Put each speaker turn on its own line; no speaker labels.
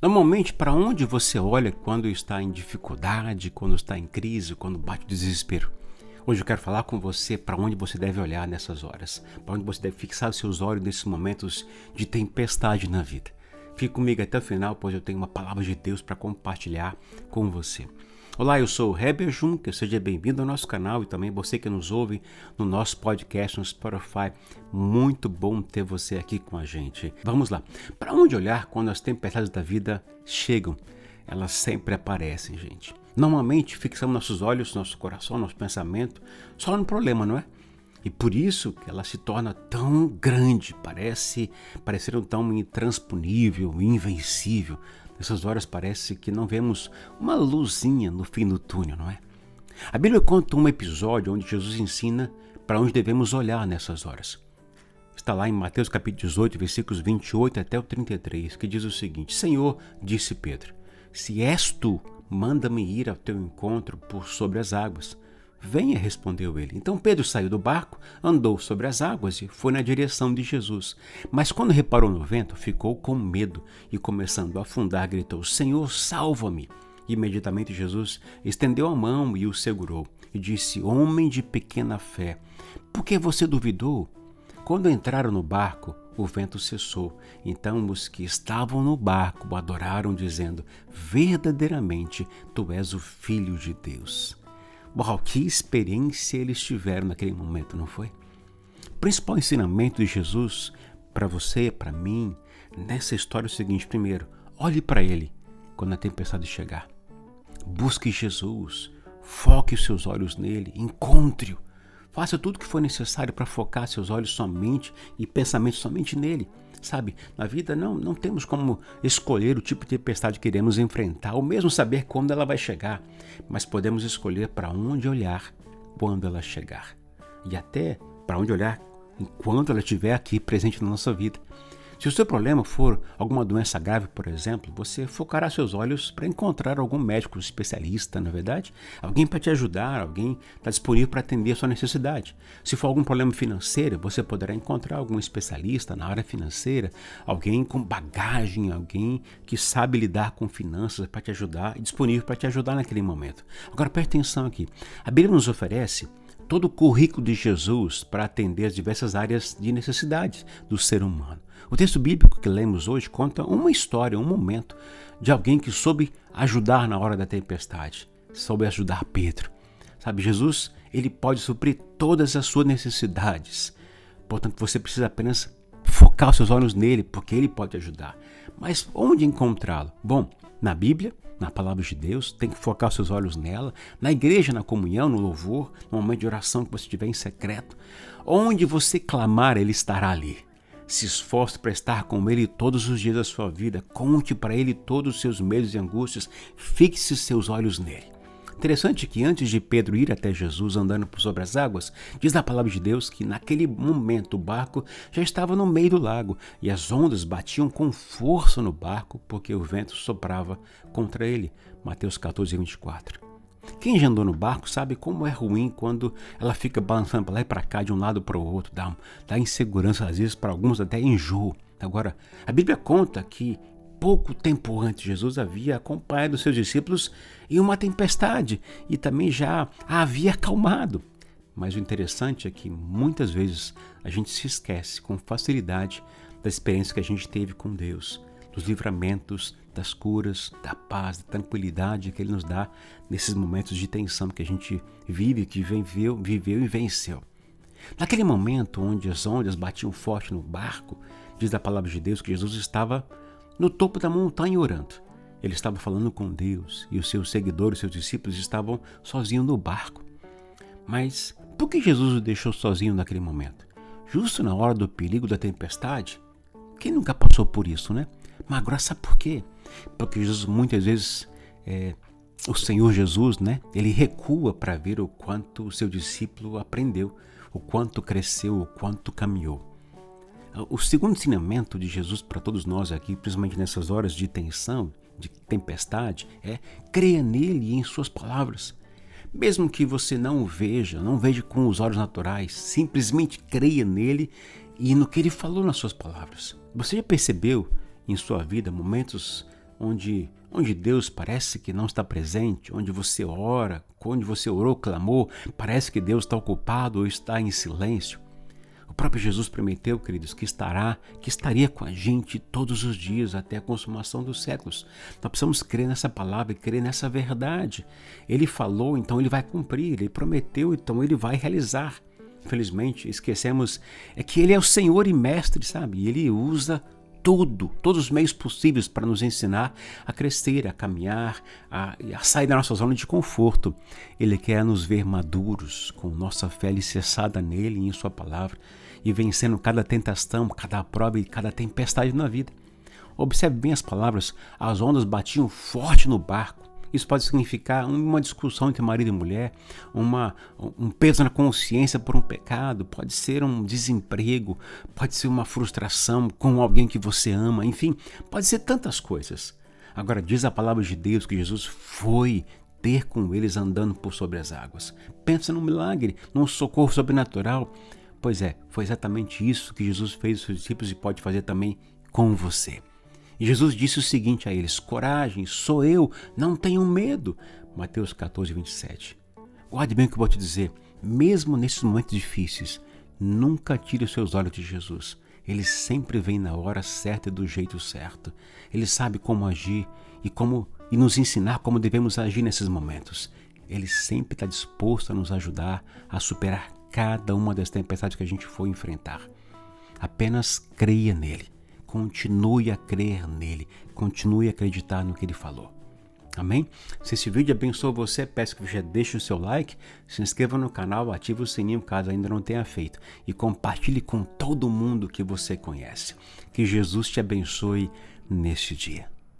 Normalmente, para onde você olha quando está em dificuldade, quando está em crise, quando bate o desespero? Hoje eu quero falar com você para onde você deve olhar nessas horas, para onde você deve fixar os seus olhos nesses momentos de tempestade na vida. Fique comigo até o final, pois eu tenho uma palavra de Deus para compartilhar com você. Olá, eu sou o Heber Juncker, seja bem-vindo ao nosso canal e também você que nos ouve no nosso podcast no Spotify. Muito bom ter você aqui com a gente. Vamos lá. Para onde olhar quando as tempestades da vida chegam? Elas sempre aparecem, gente. Normalmente fixamos nossos olhos, nosso coração, nosso pensamento só no problema, não é? E por isso que ela se torna tão grande, parecer tão intransponível, invencível. Nessas horas parece que não vemos uma luzinha no fim do túnel, não é? A Bíblia conta um episódio onde Jesus ensina para onde devemos olhar nessas horas. Está lá em Mateus capítulo 18, versículos 28 até o 33, que diz o seguinte: Senhor, disse Pedro, se és tu, manda-me ir ao teu encontro por sobre as águas. Venha, respondeu ele. Então Pedro saiu do barco, andou sobre as águas e foi na direção de Jesus. Mas quando reparou no vento, ficou com medo e, começando a afundar, gritou: Senhor, salva-me! Imediatamente Jesus estendeu a mão e o segurou e disse: Homem de pequena fé, por que você duvidou? Quando entraram no barco, o vento cessou. Então os que estavam no barco o adoraram, dizendo: Verdadeiramente, tu és o Filho de Deus. Uau, que experiência eles tiveram naquele momento, não foi? O principal ensinamento de Jesus para você, para mim, nessa história é o seguinte: primeiro, olhe para Ele quando a tempestade chegar. Busque Jesus, foque os seus olhos nele, encontre-o. Faça tudo o que for necessário para focar seus olhos somente e pensamentos somente nele. Sabe, na vida não temos como escolher o tipo de tempestade que queremos enfrentar, ou mesmo saber quando ela vai chegar, mas podemos escolher para onde olhar quando ela chegar. E até para onde olhar enquanto ela estiver aqui presente na nossa vida. Se o seu problema for alguma doença grave, por exemplo, você focará seus olhos para encontrar algum médico especialista, na verdade? Alguém para te ajudar, alguém está disponível para atender a sua necessidade. Se for algum problema financeiro, você poderá encontrar algum especialista na área financeira, alguém com bagagem, alguém que sabe lidar com finanças para te ajudar e disponível para te ajudar naquele momento. Agora preste atenção aqui. A Bíblia nos oferece todo o currículo de Jesus para atender as diversas áreas de necessidades do ser humano. O texto bíblico que lemos hoje conta uma história, um momento de alguém que soube ajudar na hora da tempestade, soube ajudar Pedro. Sabe, Jesus, ele pode suprir todas as suas necessidades. Portanto, você precisa apenas focar os seus olhos nele, porque ele pode ajudar. Mas onde encontrá-lo? Bom, na Bíblia, na palavra de Deus, tem que focar os seus olhos nela, na igreja, na comunhão, no louvor, no momento de oração que você estiver em secreto. Onde você clamar, ele estará ali. Se esforce para estar com ele todos os dias da sua vida, conte para ele todos os seus medos e angústias, fixe seus olhos nele. Interessante que antes de Pedro ir até Jesus andando por sobre as águas, diz na palavra de Deus que naquele momento o barco já estava no meio do lago e as ondas batiam com força no barco porque o vento soprava contra ele. Mateus 14, 24. Quem já andou no barco sabe como é ruim quando ela fica balançando para lá e para cá, de um lado para o outro, dá insegurança, às vezes para alguns até enjoo. Agora, a Bíblia conta que pouco tempo antes Jesus havia acompanhado seus discípulos em uma tempestade e também já a havia acalmado. Mas o interessante é que muitas vezes a gente se esquece com facilidade da experiência que a gente teve com Deus, dos livramentos, das curas, da paz, da tranquilidade que Ele nos dá nesses momentos de tensão que a gente vive, que viveu e venceu. Naquele momento onde as ondas batiam forte no barco, diz a palavra de Deus que Jesus estava no topo da montanha orando. Ele estava falando com Deus e os seus seguidores, seus discípulos estavam sozinhos no barco. Mas por que Jesus o deixou sozinho naquele momento? Justo na hora do perigo da tempestade? Quem nunca passou por isso, né? Mas agora sabe por quê? Porque Jesus muitas vezes, o Senhor Jesus, né? Ele recua para ver o quanto o seu discípulo aprendeu, o quanto cresceu, o quanto caminhou. O segundo ensinamento de Jesus para todos nós aqui, principalmente nessas horas de tensão, de tempestade, é: creia nele e em suas palavras. Mesmo que você não o veja, não veja com os olhos naturais, simplesmente creia nele e no que ele falou nas suas palavras. Você já percebeu em sua vida momentos onde Deus parece que não está presente, onde você ora, onde você orou, clamou, parece que Deus está ocupado ou está em silêncio. O próprio Jesus prometeu, queridos, que estaria com a gente todos os dias até a consumação dos séculos. Nós precisamos crer nessa palavra e crer nessa verdade. Ele falou, então ele vai cumprir. Ele prometeu, então ele vai realizar. Infelizmente, esquecemos que ele é o Senhor e Mestre, sabe? E ele usa todos os meios possíveis para nos ensinar a crescer, a caminhar, a sair da nossa zona de conforto. Ele quer nos ver maduros, com nossa fé alicerçada nele e em sua palavra, e vencendo cada tentação, cada prova e cada tempestade na vida. Observe bem as palavras, as ondas batiam forte no barco. Isso pode significar uma discussão entre marido e mulher, um peso na consciência por um pecado, pode ser um desemprego, pode ser uma frustração com alguém que você ama, enfim, pode ser tantas coisas. Agora diz a palavra de Deus que Jesus foi ter com eles andando por sobre as águas. Pensa num milagre, num socorro sobrenatural. Pois é, foi exatamente isso que Jesus fez com os discípulos e pode fazer também com você. E Jesus disse o seguinte a eles: coragem, sou eu, não tenham medo. Mateus 14, 27. Guarde bem o que eu vou te dizer. Mesmo nesses momentos difíceis, nunca tire os seus olhos de Jesus. Ele sempre vem na hora certa e do jeito certo. Ele sabe como agir e nos ensinar como devemos agir nesses momentos. Ele sempre está disposto a nos ajudar a superar cada uma das tempestades que a gente for enfrentar. Apenas creia nele. Continue a crer nele, continue a acreditar no que ele falou. Amém? Se esse vídeo abençoou você, peço que você deixe o seu like, se inscreva no canal, ative o sininho caso ainda não tenha feito e compartilhe com todo mundo que você conhece. Que Jesus te abençoe neste dia.